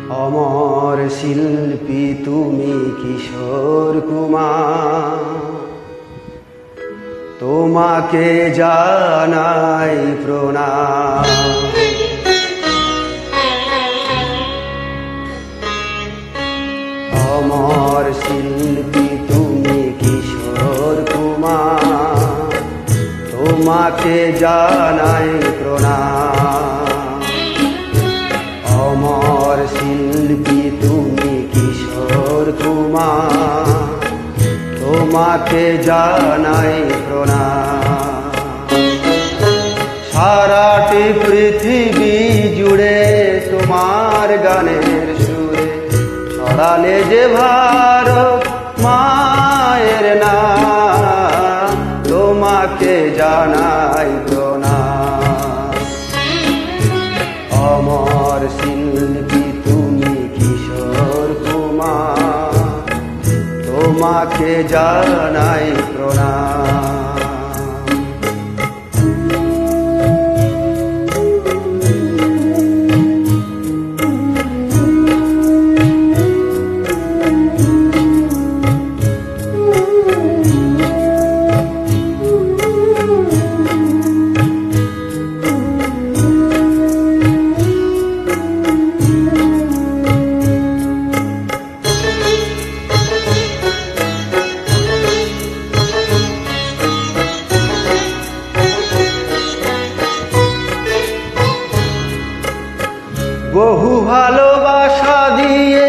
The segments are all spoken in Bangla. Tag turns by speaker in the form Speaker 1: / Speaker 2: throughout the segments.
Speaker 1: অমর শিল্পী তুমি কিশোর কুমার, তোমাকে জানাই প্রণাম। অমর শিল্পী তুমি কিশোর কুমার, তোমাকে জানাই প্রণাম। অমর শিল্পী তুমি কিশোর কুমার, তোমাকে জানাই প্রণাম। সারাটি পৃথিবী জুড়ে তোমার গানের সুরে ছড়ালে যে ভারত মায়ের নাম, তোমাকে জানাই প্রণাম। অমর শিল্পী তুমি কিশোর কুমার, তোমাকে জানাই প্রণাম। বহু ভালোবাসা দিয়ে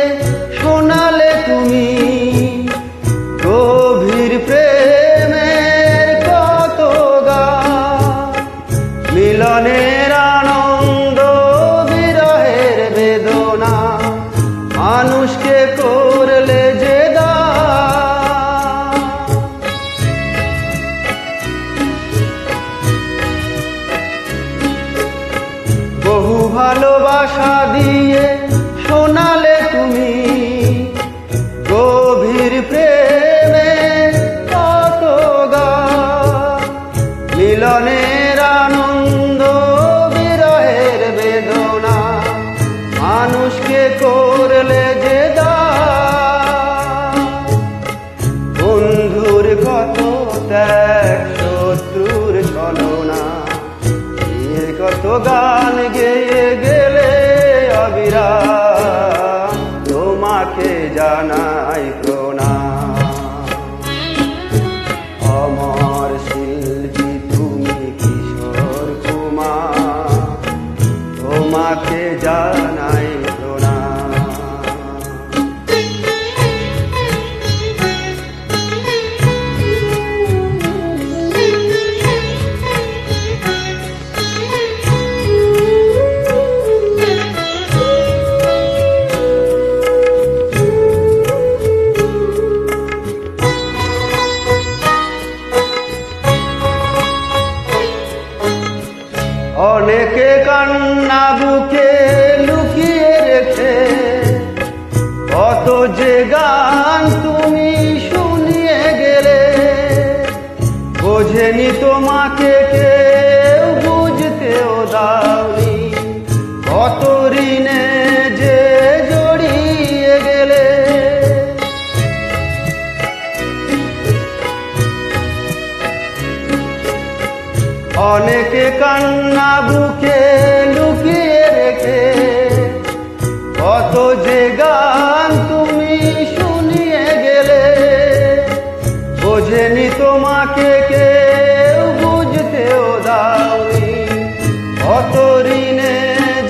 Speaker 1: শোনালে তুমি গভীর প্রেমের কত গান। মিলনের আনন্দ বিরহের বেদনা মানুষকে করলে যে দান। বহু ভালোবাসা দিয়ে শোনালে তুমি গভীর প্রেমে কত গান। মিলনের আনন্দ বিরহের বেদনা মানুষকে করলে যে দান। বন্ধুর কত ত্যাগ, শত্রুর ছলনা, কত গান গেয়ে গেলে অবিরাম, তোমাকে জানাই প্রণাম। অমর শিল্পী তুমি কিশোর কুমার, তোমাকে জানাই প্রণাম। অনেকে কান্না বুকে লুকিয়ে রেখে কত যে গান তুমি শুনিয়ে গেলে। বোঝেনি তোমাকে কেউ, বুঝতেও দাওনি কত ঋণে যে জড়িয়ে গেলে। অনেকে কান্না বুকে লুকিয়ে রেখে কত যে গান তুমি শুনিয়ে গেলে। বোঝেনি তোমাকে কেউ, বুঝতেও দাওনি কত ঋণে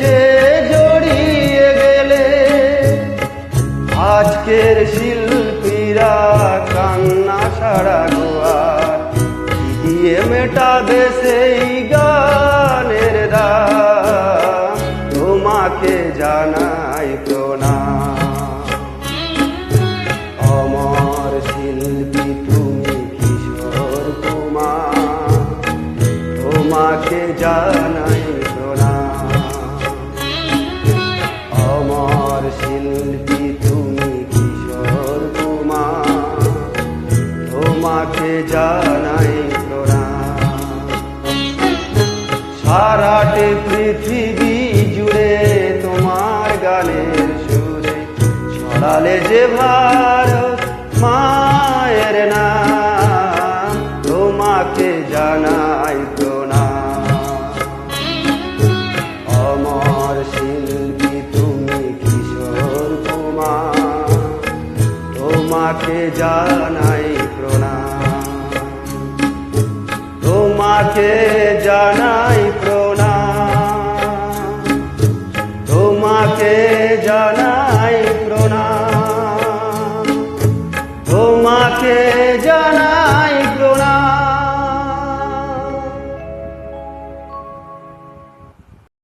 Speaker 1: যে জড়িয়ে গেলে। আজকের শিল্পীরা কান্না ছাড়া গোয়ার দিয়ে মেটাবে সেই গানের দাম, তোমাকে জানাই প্রণাম। অমর শিল্পী তুমি কিশোর কুমার, তোমাকে জানাই প্রণাম। অমর শিল্পী তুমি কিশোর কুমার, তোমাকে জানাই প্রণাম। সারাটি পৃথিবী জুড়ে তোমার গানের সুর লালে যে ভারত মায়ের নাম, তোমাকে জানাই প্রণাম। অমর শিল্পী তুমি কিশোর কুমার, তোমাকে জানাই প্রণাম। তোমাকে